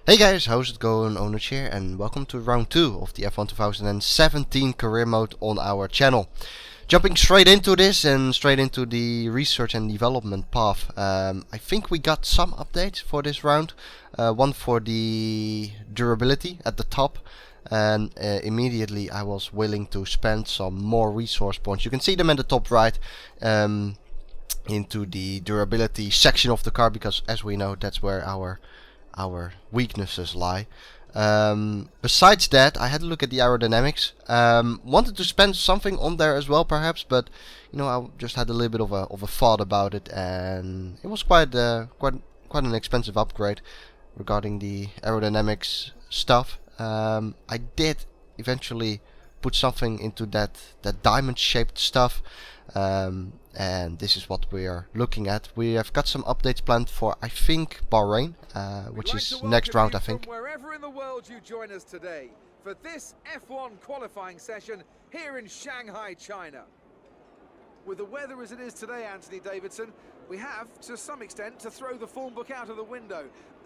Hey guys, how's it going? Onage here, and welcome to round 2 of the F1 2017 career mode on our channel. Jumping straight into this and straight into the research and development path. I think we got some updates for this round. One for the durability at the top, and immediately I was willing to spend some more resource points. You can see them in the top right. Into the durability section of the car, because as we know, that's where our weaknesses lie. Besides that, I had a look at the aerodynamics. Wanted to spend something on there as well, perhaps, but you know, I just had a little bit of a thought about it, and it was quite an expensive upgrade regarding the aerodynamics stuff. I did eventually put something into that diamond-shaped stuff. And this is what we are looking at. We have got some updates planned for, I think, Bahrain, which is next round, I think. From wherever in the world you join us today for this F1 qualifying session here in Shanghai, China. With the weather as it is today, Anthony Davidson, we have, to some extent, to throw the form book out of the window.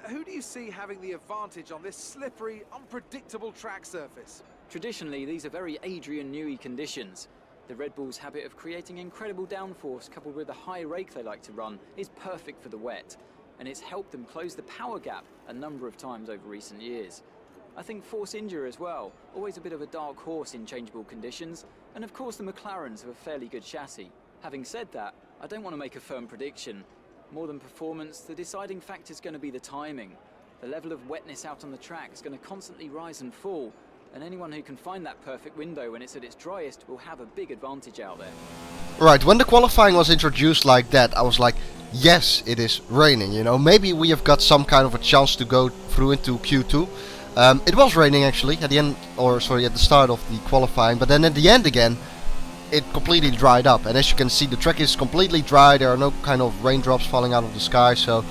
Who do you see having the advantage on this slippery, unpredictable track surface? Traditionally, these are very Adrian Newey conditions. The Red Bull's habit of creating incredible downforce coupled with the high rake they like to run is perfect for the wet, and it's helped them close the power gap a number of times over recent years. I think Force India as well, always a bit of a dark horse in changeable conditions, and of course the McLarens have a fairly good chassis. Having said that, I don't want to make a firm prediction. More than performance, the deciding factor is going to be the timing. The level of wetness out on the track is going to constantly rise and fall, and anyone who can find that perfect window when it's at its driest will have a big advantage out there. Right, when the qualifying was introduced like that, I was like, yes, it is raining, you know. Maybe we have got some kind of a chance to go through into Q2. It was raining actually at the end, or sorry, at the start of the qualifying, but then at the end again, it completely dried up. And as you can see, the track is completely dry. There are no kind of raindrops falling out of the sky. So,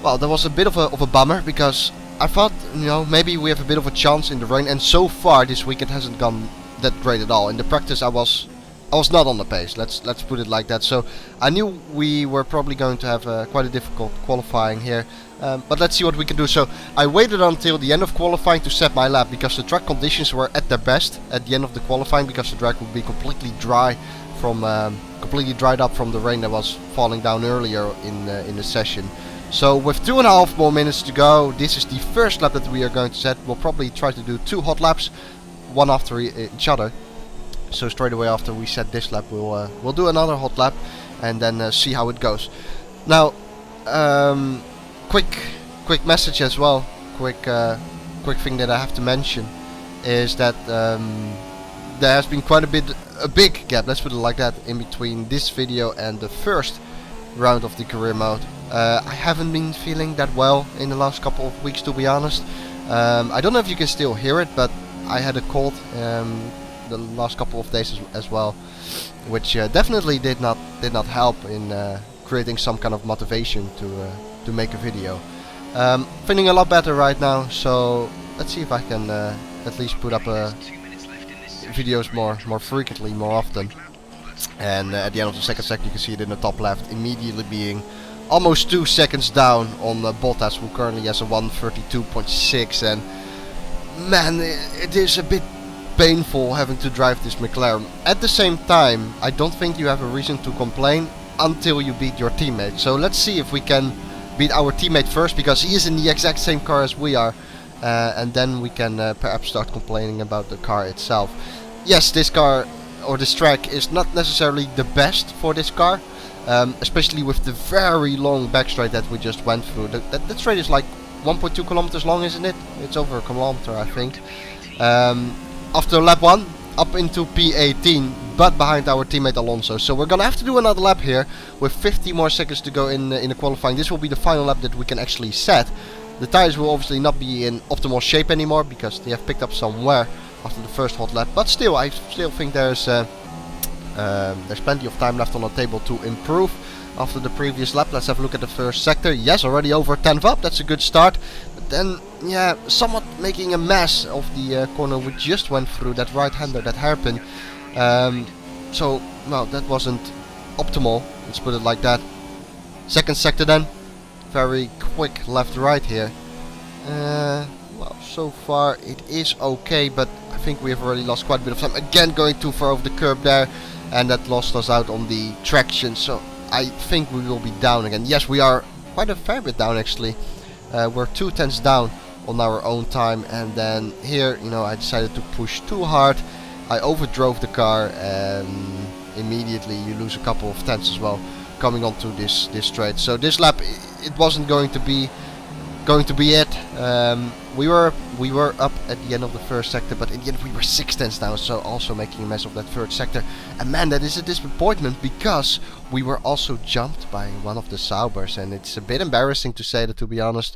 well, that was a bit of a bummer, because I thought, you know, maybe we have a bit of a chance in the rain, and so far this week it hasn't gone that great at all. In the practice I was not on the pace, let's put it like that. So I knew we were probably going to have quite a difficult qualifying here, but let's see what we can do. So I waited until the end of qualifying to set my lap, because the track conditions were at their best at the end of the qualifying, because the track would be completely dry from completely dried up from the rain that was falling down earlier in the session. So with 2.5 more minutes to go, this is the first lap that we are going to set. We'll probably try to do 2 hot laps, one after each other. So straight away after we set this lap, we'll do another hot lap, and then see how it goes. Now, quick message as well. Quick thing that I have to mention is that there has been quite a big gap, let's put it like that, in between this video and the first round of the career mode. I haven't been feeling that well in the last couple of weeks, to be honest. I don't know if you can still hear it, but I had a cold the last couple of days as well, which definitely did not help in creating some kind of motivation to make a video. Feeling a lot better right now, so let's see if I can at least put up videos more frequently, more often. And at the end of the second sector, you can see it in the top left, immediately being almost 2 seconds down on Bottas, who currently has a 1:32.6, and man, it is a bit painful having to drive this McLaren. At the same time, I don't think you have a reason to complain until you beat your teammate. So let's see if we can beat our teammate first, because he is in the exact same car as we are, and then we can perhaps start complaining about the car itself. Yes, this car, or this track, is not necessarily the best for this car. Especially with the very long back straight that we just went through. That straight is like 1.2 kilometers long, isn't it? It's over a kilometer, I think. After lap 1, up into P18, but behind our teammate Alonso. So we're gonna have to do another lap here with 50 more seconds to go in the qualifying. This will be the final lap that we can actually set. The tires will obviously not be in optimal shape anymore, because they have picked up some wear after the first hot lap. But still, I still think there's plenty of time left on the table to improve after the previous lap. Let's have a look at the first sector. Yes, already over 10 up. That's a good start. But then, yeah, somewhat making a mess of the corner we just went through. That right-hander, that hairpin. So, well, that wasn't optimal. Let's put it like that. Second sector then. Very quick left-right here. Well, so far it is okay, but I think we have already lost quite a bit of time. Again, going too far over the curb there, and that lost us out on the traction. So I think we will be down again. Yes, we are quite a fair bit down actually. We're 2/10 down on our own time, and then here, you know, I decided to push too hard. I overdrove the car, and immediately you lose a couple of tenths as well coming onto this straight. So this lap, it wasn't going to be it. We were up at the end of the first sector, but in the end we were 6 tenths down, so also making a mess of that third sector. And man, that is a disappointment, because we were also jumped by one of the Saubers, and it's a bit embarrassing to say that, to be honest.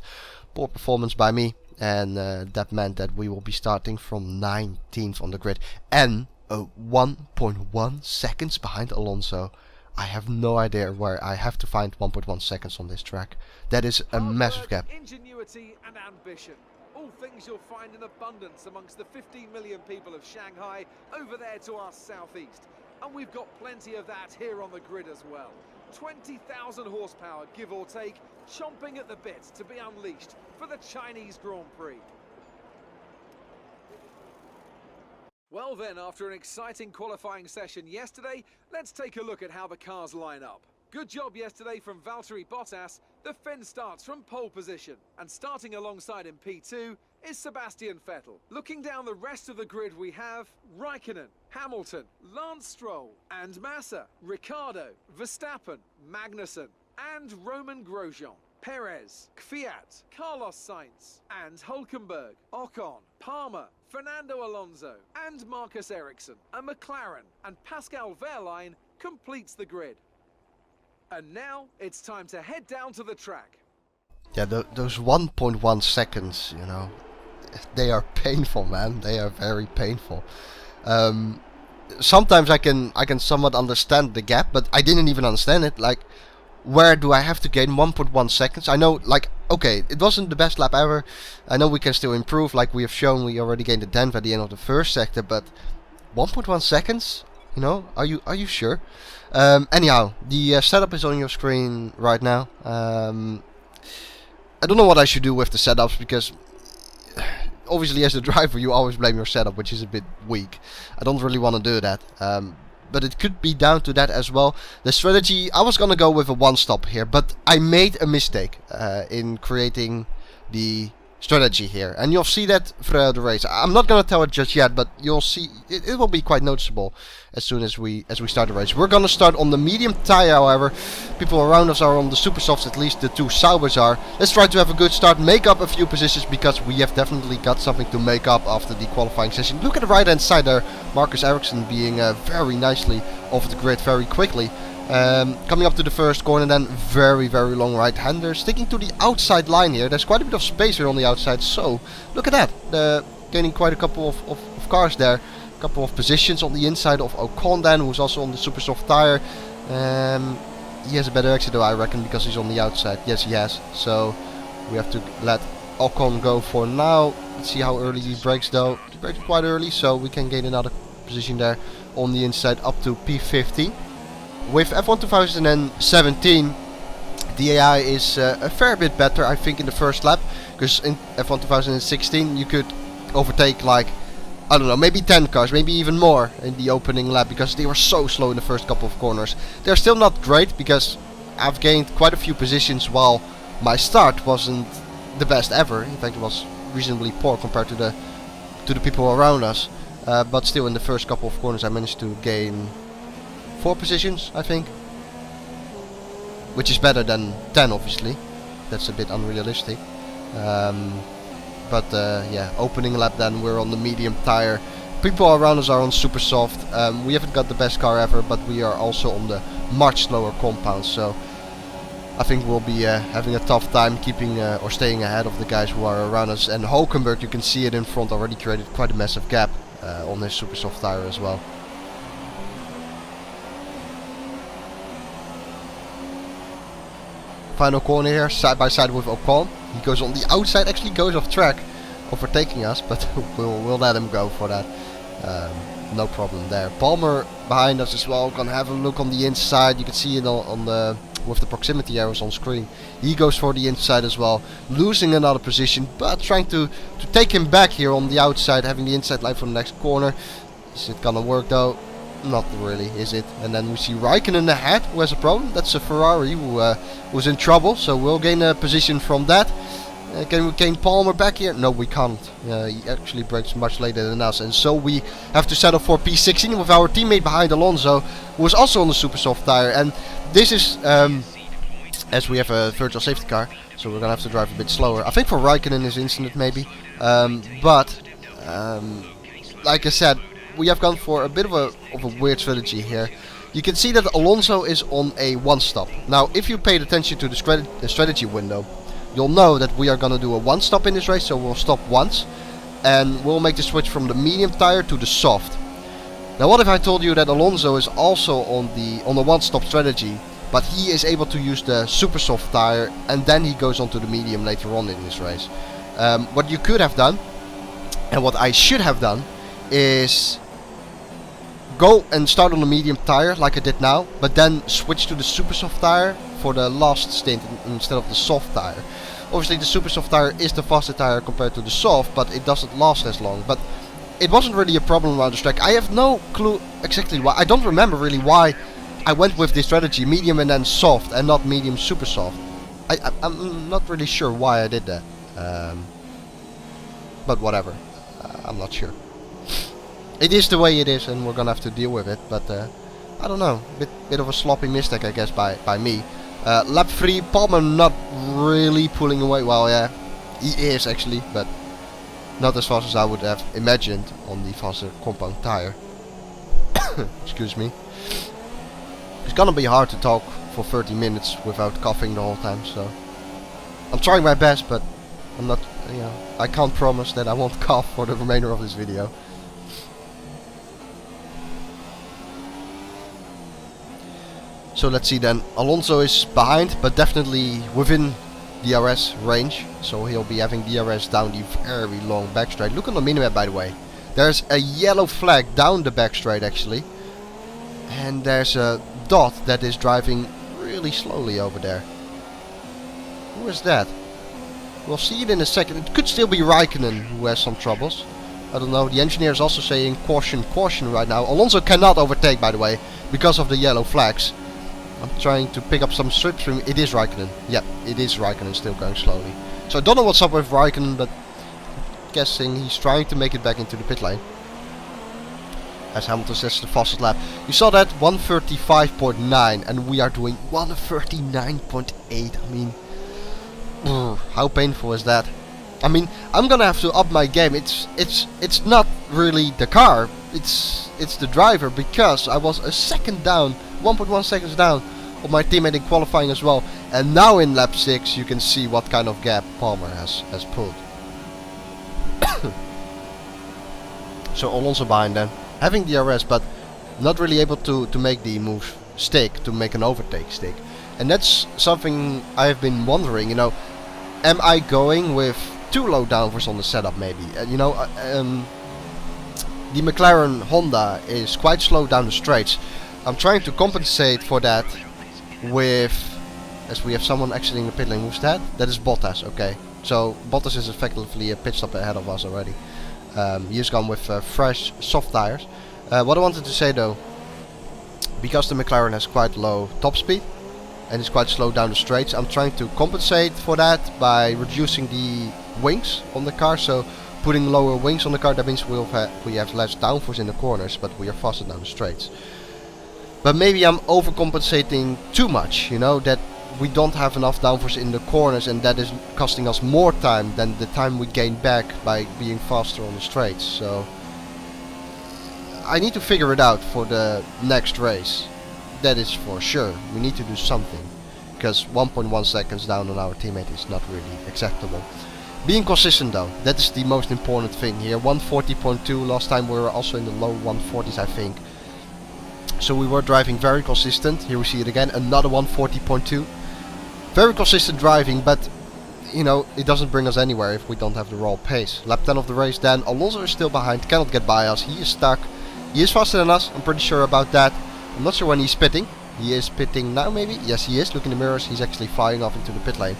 Poor performance by me, and that meant that we will be starting from 19th on the grid and 1.1 seconds behind Alonso. I have no idea where I have to find 1.1 seconds on this track. That is a massive gap. Ingenuity and ambition. All things you'll find in abundance amongst the 15 million people of Shanghai over there to our southeast. And we've got plenty of that here on the grid as well. 20,000 horsepower, give or take, chomping at the bit to be unleashed for the Chinese Grand Prix. Well then, after an exciting qualifying session yesterday, let's take a look at how the cars line up. Good job yesterday from Valtteri Bottas. The Finn starts from pole position, and starting alongside in P2 is Sebastian Vettel. Looking down the rest of the grid, we have Raikkonen, Hamilton, Lance Stroll and Massa, Ricciardo, Verstappen, Magnussen and Roman Grosjean. Perez, Kvyat, Carlos Sainz and Hülkenberg, Ocon, Palmer, Fernando Alonso and Marcus Ericsson. A McLaren and Pascal Wehrlein completes the grid. And now it's time to head down to the track. Yeah, those 1.1 seconds, you know, they are painful, man. They are very painful. Sometimes I can somewhat understand the gap, but I didn't even understand it. Like, where do I have to gain 1.1 seconds? I know, like, okay, it wasn't the best lap ever. I know we can still improve, like we have shown. We already gained a tenth at the end of the first sector, but 1.1 seconds? You know, are you sure? Anyhow, the setup is on your screen right now. I don't know what I should do with the setups, because obviously as the driver you always blame your setup, which is a bit weak. I don't really want to do that. But it could be down to that as well. The strategy, I was gonna go with a one stop here, but I made a mistake in creating the strategy here, and you'll see that throughout the race. I'm not gonna tell it just yet, but you'll see it will be quite noticeable as soon as we start the race. We're gonna start on the medium tire, however. People around us are on the super softs, at least the two Saubers are. Let's try to have a good start, make up a few positions, because we have definitely got something to make up after the qualifying session. Look at the right hand side there, Marcus Ericsson being very nicely off the grid very quickly. Coming up to the first corner, then very long right hander, sticking to the outside line here. There's quite a bit of space here on the outside, so look at that, gaining quite a couple of cars there, a couple of positions on the inside of Ocon then, who's also on the super soft tire. He has a better exit though, I reckon, because he's on the outside. Yes, he has, so we have to let Ocon go for now. Let's see how early he brakes though. He brakes quite early, so we can gain another position there on the inside up to P15. With F1 2017, the AI is a fair bit better, I think, in the first lap, because in F1 2016 you could overtake, like, I don't know, maybe 10 cars, maybe even more in the opening lap, because they were so slow in the first couple of corners. They're still not great, because I've gained quite a few positions while my start wasn't the best ever. In fact, it was reasonably poor compared to the people around us. But still, in the first couple of corners I managed to gain 4 positions, I think, which is better than 10, obviously. That's a bit unrealistic. But yeah, opening lap then we're on the medium tire. People around us are on super soft. We haven't got the best car ever, but we are also on the much slower compound, so I think we'll be having a tough time keeping or staying ahead of the guys who are around us. And Hülkenberg, you can see it in front, already created quite a massive gap on his super soft tire as well. Final corner here, side by side with Ocon. He goes on the outside, actually goes off track, overtaking us, but we'll let him go for that. No problem there. Palmer behind us as well. Gonna have a look on the inside. You can see it on the with the proximity arrows on screen. He goes for the inside as well, losing another position, but trying to take him back here on the outside, having the inside line for the next corner. Is it gonna work though? Not really, is it? And then we see Raikkonen ahead, who has a problem. That's a Ferrari who's in trouble, so we'll gain a position from that. Can we gain Palmer back here? No, we can't. He actually brakes much later than us, and so we have to settle for P16 with our teammate behind Alonso, who is also on the super soft tire. And this is, as we have a virtual safety car, so we're gonna have to drive a bit slower. I think for Raikkonen is instant maybe, but like I said, we have gone for a bit of a weird strategy here. You can see that Alonso is on a one-stop. Now, if you paid attention to the strategy window, you'll know that we are going to do a one-stop in this race, so we'll stop once, and we'll make the switch from the medium tire to the soft. Now, what if I told you that Alonso is also on the one-stop strategy, but he is able to use the super soft tire, and then he goes on to the medium later on in this race? What you could have done, and what I should have done, is go and start on the medium tire like I did now, but then switch to the super soft tire for the last stint instead of the soft tire. Obviously the super soft tire is the faster tire compared to the soft, but it doesn't last as long. But it wasn't really a problem around the track. I have no clue exactly why. I don't remember really why I went with this strategy, medium and then soft, and not medium super soft. I'm not really sure why I did that. But whatever. I'm not sure. It is the way it is, and we're gonna have to deal with it. But I don't know, bit of a sloppy mistake, I guess, by me. Lap 3, Palmer not really pulling away. Well, yeah, he is actually, but not as fast as I would have imagined on the faster compound tire. Excuse me. It's gonna be hard to talk for 30 minutes without coughing the whole time, so I'm trying my best, but I'm not, I can't promise that I won't cough for the remainder of this video. So let's see then. Alonso is behind, but definitely within DRS range. So he'll be having DRS down the very long back straight. Look on the minimap, by the way. There's a yellow flag down the back straight actually. And there's a dot that is driving really slowly over there. Who is that? We'll see it in a second. It could still be Raikkonen who has some troubles. I don't know. The engineer is also saying caution, caution right now. Alonso cannot overtake, by the way, because of the yellow flags. I'm trying to pick up some slipstream. It is Raikkonen. Yep, it is Raikkonen still going slowly. So I don't know what's up with Raikkonen, but I'm guessing he's trying to make it back into the pit lane. As Hamilton says, the fastest lap. You saw that 1:35.9, and we are doing 1:39.8. I mean, how painful is that? I mean, I'm gonna have to up my game. It's not really the car. It's the driver, because I was a second down, 1.1 seconds down on my teammate in qualifying as well. And now in lap 6 you can see what kind of gap Palmer has pulled. So Alonso behind then, having DRS, but not really able to make the move stick, to make an overtake stick. And that's something I've been wondering, am I going with too low downforce on the setup maybe? The McLaren Honda is quite slow down the straights. I'm trying to compensate for that with, as we have someone exiting the pit lane. Who's that? That is Bottas, okay. So Bottas is effectively a pit stop ahead of us already. He's gone with fresh soft tires. What I wanted to say though, because the McLaren has quite low top speed and it's quite slow down the straights, I'm trying to compensate for that by reducing the wings on the car. So putting lower wings on the car, that means we have less downforce in the corners, but we are faster down the straights. But maybe I'm overcompensating too much, that we don't have enough downforce in the corners, and that is costing us more time than the time we gain back by being faster on the straights. So I need to figure it out for the next race. That is for sure. We need to do something, because 1.1 seconds down on our teammate is not really acceptable. Being consistent though, that is the most important thing here. 140.2, last time we were also in the low 140s, I think. So we were driving very consistent. Here we see it again, another 140.2. Very consistent driving, but it doesn't bring us anywhere if we don't have the raw pace. Lap 10 of the race then, Alonso is still behind, cannot get by us, he is stuck. He is faster than us, I'm pretty sure about that. I'm not sure when he's pitting. He is pitting now, maybe? Yes, he is. Look in the mirrors. He's actually flying off into the pit lane.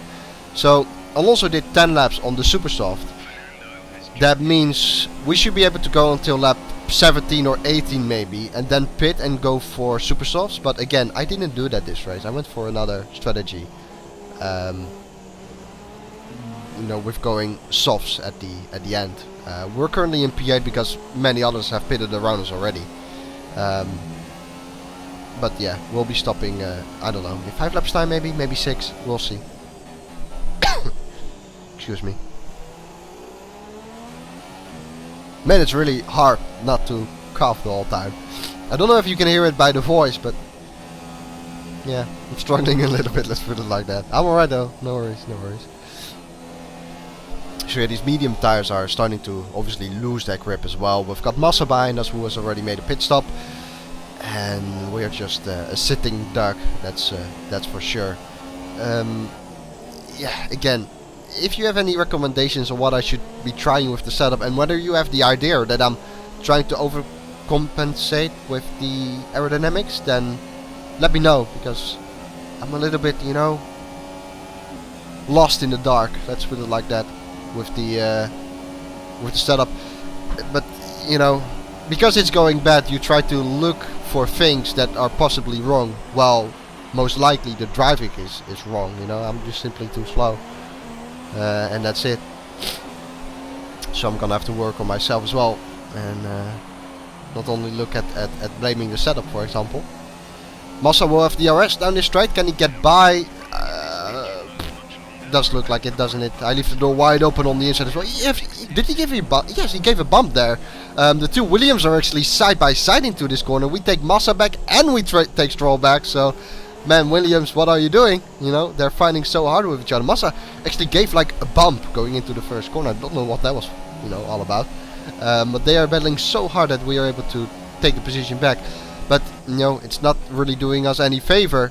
So Alonso did 10 laps on the super soft. That means we should be able to go until lap 17 or 18 maybe, and then pit and go for super softs. But again, I didn't do that this race. I went for another strategy. You know, with going softs at the end. We're currently in P8 because many others have pitted around us already. But yeah, we'll be stopping, I don't know, in 5 laps time maybe 6, we'll see. Excuse me. Man, it's really hard not to cough the whole time. I don't know if you can hear it by the voice, but yeah, I'm struggling a little bit, let's put it like that. I'm alright though, no worries, no worries. So yeah, these medium tires are starting to obviously lose their grip as well. We've got Massa behind us who has already made a pit stop. And we're just a sitting duck, that's for sure. Yeah, again, if you have any recommendations on what I should be trying with the setup, and whether you have the idea that I'm trying to overcompensate with the aerodynamics, then let me know, because I'm a little bit, you know, lost in the dark, let's put it like that, with the setup. But you know, because it's going bad, you try to look for things that are possibly wrong. Well, most likely the driving is wrong, you know. I'm just simply too slow, and that's it. So I'm gonna have to work on myself as well, and not only look at blaming the setup, for example. Massa will have DRS down this straight. Can he get by? Does look like it, doesn't it? I leave the door wide open on the inside as well. Did he give a bump? Yes, he gave a bump there. The two Williams are actually side by side into this corner. We take Massa back and we take Stroll back. So, man, Williams, what are you doing? You know, they're fighting so hard with each other. Massa actually gave like a bump going into the first corner. I don't know what that was, you know, all about. But they are battling so hard that we are able to take the position back. But, you know, it's not really doing us any favor.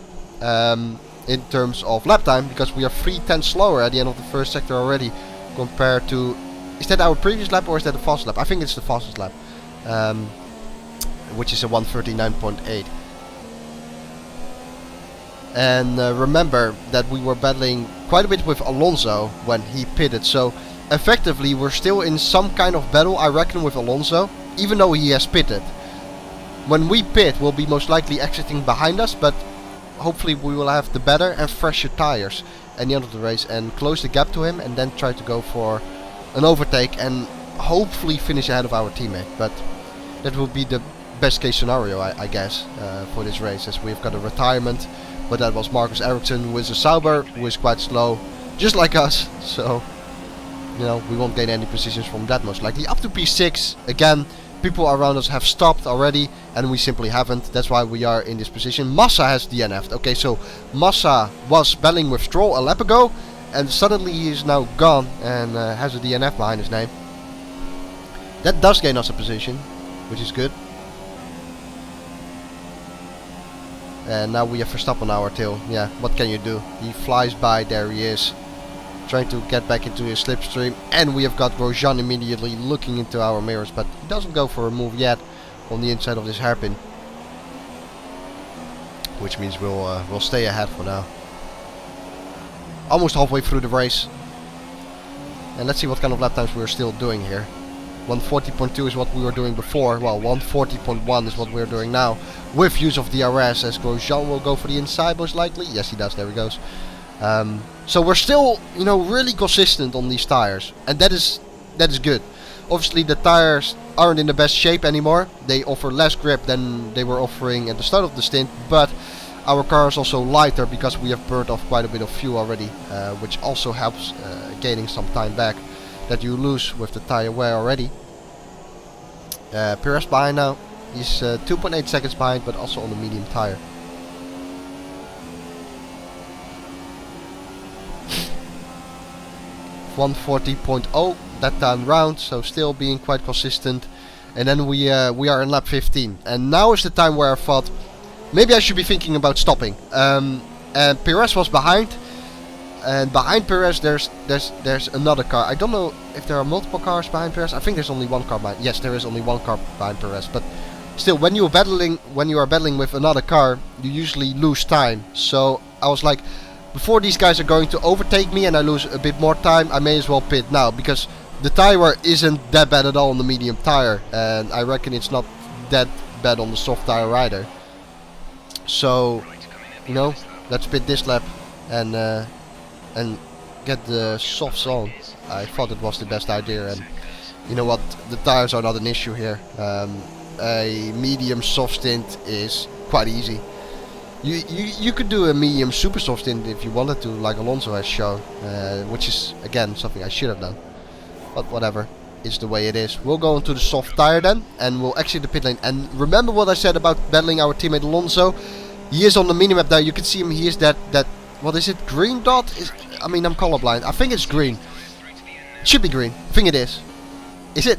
In terms of lap time, because we are 3/10 slower at the end of the first sector already compared to, is that our previous lap or is that the fastest lap? I think it's the fastest lap, which is a 1:39.8. And remember that we were battling quite a bit with Alonso when he pitted, so effectively we're still in some kind of battle, I reckon, with Alonso, even though he has pitted. When we pit, we'll be most likely exiting behind us, but hopefully we will have the better and fresher tires at the end of the race and close the gap to him, and then try to go for an overtake and hopefully finish ahead of our teammate. But that will be the best case scenario, I guess, for this race, as we've got a retirement. But that was Marcus Ericsson, who is a Sauber, who is quite slow, just like us. So, you know, we won't gain any positions from that most likely. Up to P6, again, people around us have stopped already, and we simply haven't. That's why we are in this position. Massa has DNF'd. Okay, so Massa was battling with Stroll a lap ago, and suddenly he is now gone and has a DNF behind his name. That does gain us a position, which is good. And now we have Verstappen on our tail. Yeah, what can you do? He flies by, there he is, trying to get back into his slipstream, and we have got Grosjean immediately looking into our mirrors, but he doesn't go for a move yet on the inside of this hairpin, which means we'll stay ahead for now. Almost halfway through the race, and let's see what kind of lap times we're still doing here. 140.2 is what we were doing before. Well, 140.1 is what we're doing now, with use of DRS, as Grosjean will go for the inside most likely. Yes, he does. There he goes. So we're still, you know, really consistent on these tires, and that is good. Obviously the tires aren't in the best shape anymore. They offer less grip than they were offering at the start of the stint, but our car is also lighter because we have burned off quite a bit of fuel already, which also helps gaining some time back that you lose with the tire wear already. Perez behind now. He's 2.8 seconds behind, but also on the medium tire. .140.0 that time round, so still being quite consistent. And then we are in lap 15, and now is the time where I thought maybe I should be thinking about stopping. And Perez was behind, and behind Perez there's another car. I don't know if there are multiple cars behind Perez. I think there's only one car behind. Yes, there is only one car behind Perez, but still, when you are battling with another car, you usually lose time. So I was like, before these guys are going to overtake me and I lose a bit more time, I may as well pit now, because the tire wear isn't that bad at all on the medium tire, and I reckon it's not that bad on the soft tire either. So, you know, let's pit this lap and get the softs on. I thought it was the best idea, and you know what, the tires are not an issue here. A medium soft stint is quite easy. You could do a medium super soft stint if you wanted to, like Alonso has shown, which is again something I should have done, but whatever, it's the way it is. We'll go into the soft tire then, and we'll exit the pit lane. And remember what I said about battling our teammate Alonso? He is on the minimap there, you can see him. He is that what is it, green dot? I mean, I'm colorblind. I think it's green. It should be green. I think it is. Is it?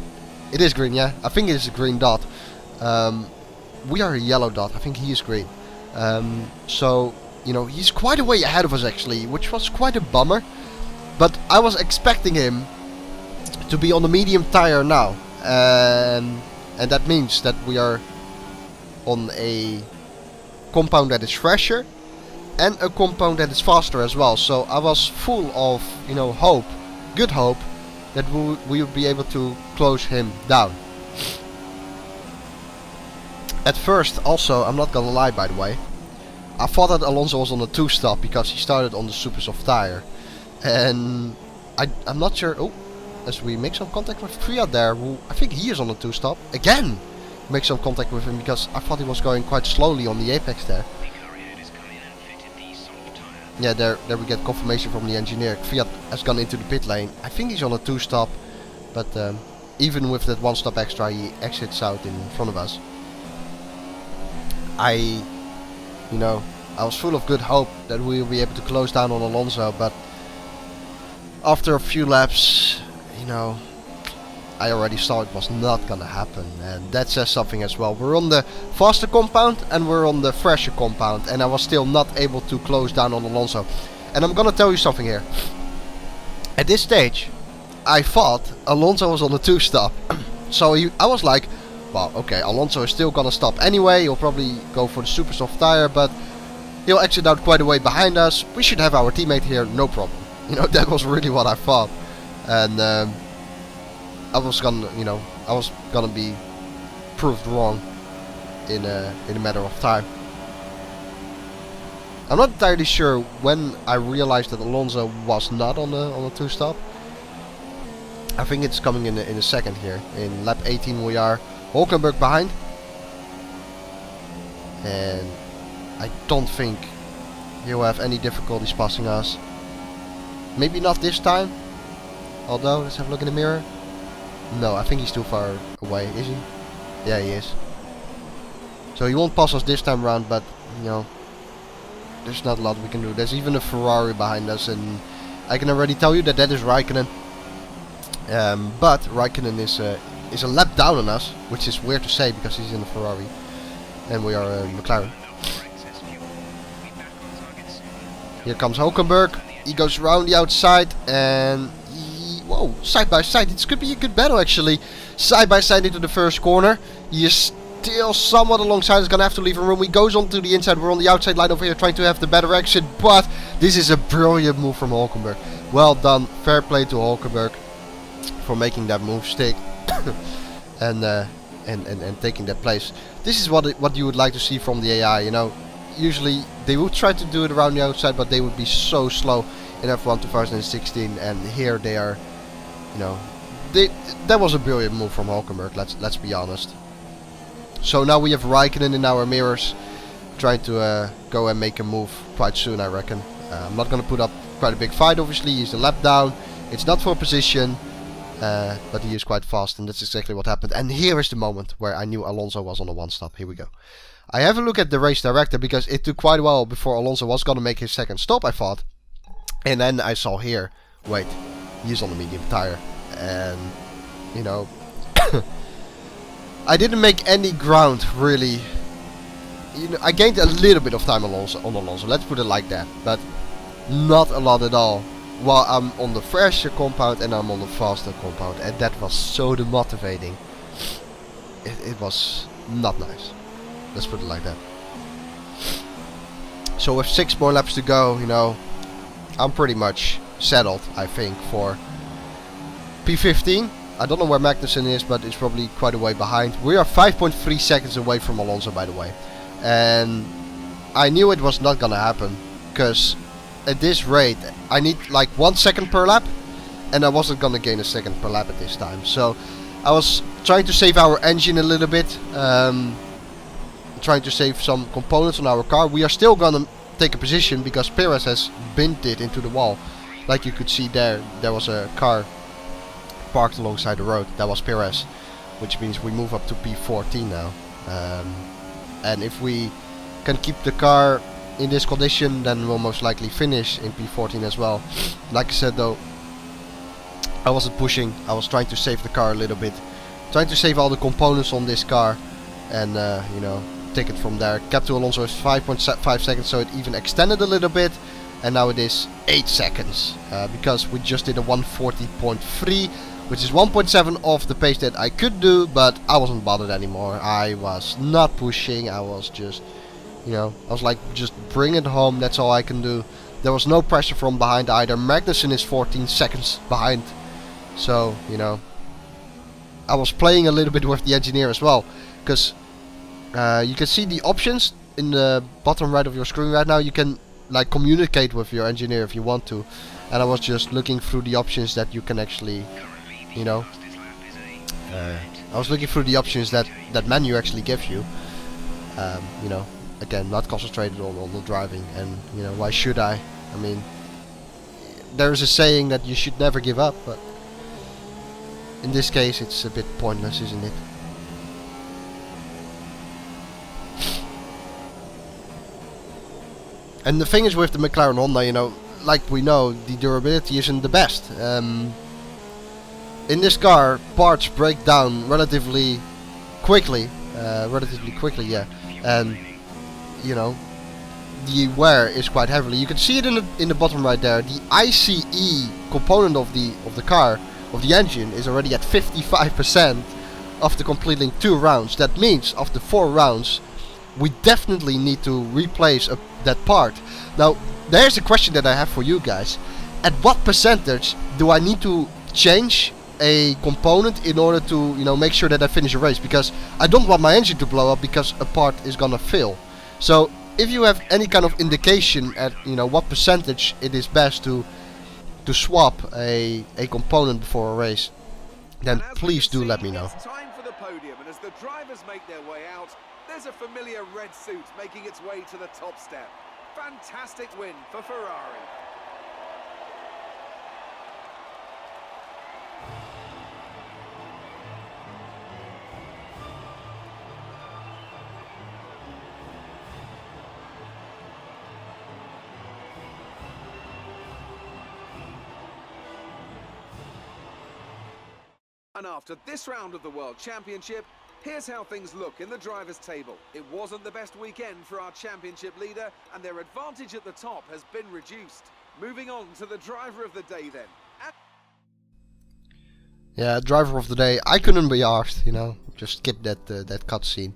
It is green, yeah. I think it is a green dot. We are a yellow dot. I think he is green. So, you know, he's quite a way ahead of us actually, which was quite a bummer. But I was expecting him to be on the medium tire now. And that means that we are on a compound that is fresher and a compound that is faster as well. So I was full of, you know, hope, good hope, that we would be able to close him down. At first, also, I'm not gonna lie by the way, I thought that Alonso was on a 2-stop because he started on the super soft tire. And I'm not sure. Oh, as we make some contact with Prix there, who I think he is on a 2-stop. Again, make some contact with him because I thought he was going quite slowly on the apex there. Yeah, there we get confirmation from the engineer. Fiat has gone into the pit lane. I think he's on a 2-stop, but even with that 1-stop extra, he exits out in front of us. I was full of good hope that we will be able to close down on Alonso, but after a few laps, you know, I already saw it was not gonna happen, and that says something as well. We're on the faster compound and we're on the fresher compound, and I was still not able to close down on Alonso. And I'm gonna tell you something here. At this stage, I thought Alonso was on a 2-stop. So I was like, well, okay, Alonso is still gonna stop anyway. He'll probably go for the super soft tire, but he'll exit out quite a way behind us. We should have our teammate here, no problem. You know, that was really what I thought. And I was gonna be proved wrong in a matter of time. I'm not entirely sure when I realized that Alonso was not on a 2-stop. I think it's coming in a second here. In lap 18 we are. Hulkenberg behind. And I don't think he'll have any difficulties passing us. Maybe not this time. Although, let's have a look in the mirror. No, I think he's too far away, is he? Yeah, he is. So he won't pass us this time around, but, you know, there's not a lot we can do. There's even a Ferrari behind us, and I can already tell you that is Raikkonen. But Raikkonen is a lap down on us, which is weird to say because he's in a Ferrari. And we are McLaren. Here comes Hulkenberg. He goes around the outside and whoa, side by side. This could be a good battle actually. Side by side into the first corner. He is still somewhat alongside. He's gonna have to leave a room. He goes on to the inside. We're on the outside line over here trying to have the better exit. But this is a brilliant move from Hulkenberg. Well done. Fair play to Hulkenberg for making that move stick. and taking that place. This is what you would like to see from the AI, you know. Usually they would try to do it around the outside, but they would be so slow in F1 2016, and here they are, you know, that was a brilliant move from Hulkenberg, let's be honest. So now we have Raikkonen in our mirrors, trying to go and make a move quite soon, I reckon. I'm not going to put up quite a big fight, obviously. He's a lap down, it's not for position, but he is quite fast, and that's exactly what happened. And here is the moment where I knew Alonso was on a 1-stop. Here we go. I have a look at the race director because it took quite a while before Alonso was going to make his second stop, I thought. And then I saw here, wait, he's on the medium tire. And, you know, I didn't make any ground, really. You know, I gained a little bit of time on Alonso, let's put it like that. But not a lot at all. While I'm on the fresher compound and I'm on the faster compound. And that was so demotivating. It was not nice. Let's put it like that. So with 6 more laps to go, you know, I'm pretty much settled, I think, for P15. I don't know where Magnussen is, but it's probably quite a way behind. We are 5.3 seconds away from Alonso, by the way. And I knew it was not gonna happen, because at this rate, I need like 1 second per lap, and I wasn't gonna gain a second per lap at this time. So I was trying to save our engine a little bit, trying to save some components on our car. We are still gonna take a position because Perez has binned it into the wall. Like you could see there was a car parked alongside the road. That was Perez, which means we move up to P14 now. And if we can keep the car in this condition, then we'll most likely finish in P14 as well. Like I said though, I wasn't pushing. I was trying to save the car a little bit, trying to save all the components on this car, and you know, take it from there. Kept to Alonso is 5.5 seconds, so it even extended a little bit, and now it is 8 seconds because we just did a 140.3, which is 1.7 off the pace that I could do, but I wasn't bothered anymore. I was not pushing. I was just, you know, I was like, just bring it home. That's all I can do. There was no pressure from behind either. Magnussen is 14 seconds behind, so you know, I was playing a little bit with the engineer as well, because you can see the options in the bottom right of your screen right now. You can like communicate with your engineer if you want to, and I was just looking through the options that you can actually, you know, I was looking through the options that menu actually gives you. You know, again, not concentrated on the driving, and you know, why should I? I mean, there is a saying that you should never give up, but in this case it's a bit pointless, isn't it? And the thing is with the McLaren Honda, you know, like we know, the durability isn't the best. In this car, parts break down relatively quickly, yeah, and you know, the wear is quite heavily. You can see it in the bottom right there. The ICE component of the car, of the engine, is already at 55% after completing 2 rounds. That means after 4 rounds, we definitely need to replace that part. Now, there's a question that I have for you guys. At what percentage do I need to change a component in order to, you know, make sure that I finish a race? Because I don't want my engine to blow up because a part is gonna fail. So if you have any kind of indication at, you know, what percentage it is best to swap a component before a race, then please do let me know. It's time for the podium, and as the drivers make their way out, there's a familiar red suit making its way to the top step. Fantastic win for Ferrari. And after this round of the World Championship, here's how things look in the drivers' table. It wasn't the best weekend for our championship leader, and their advantage at the top has been reduced. Moving on to the driver of the day then. Yeah, driver of the day. I couldn't be asked, you know, just skip that cutscene.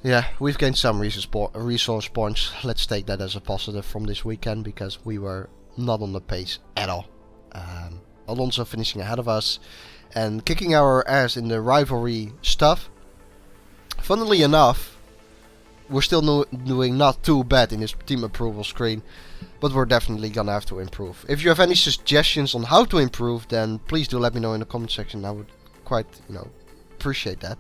Yeah, we've gained some resource points. Let's take that as a positive from this weekend, because we were not on the pace at all. Alonso finishing ahead of us and kicking our ass in the rivalry stuff. Funnily enough, we're still doing not too bad in this team approval screen, but we're definitely gonna have to improve. If you have any suggestions on how to improve, then please do let me know in the comment section. I would quite, you know, appreciate that.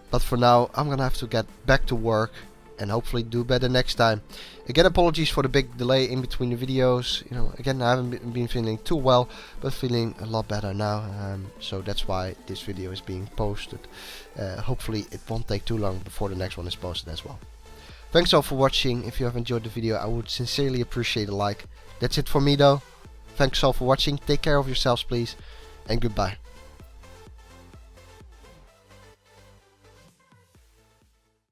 But for now, I'm gonna have to get back to work and hopefully do better next time. Again, apologies for the big delay in between the videos. You know, again, I haven't been feeling too well, but feeling a lot better now. So that's why this video is being posted. Hopefully it won't take too long before the next one is posted as well. Thanks all for watching. If you have enjoyed the video, I would sincerely appreciate a like. That's it for me though. Thanks all for watching. Take care of yourselves please, and goodbye.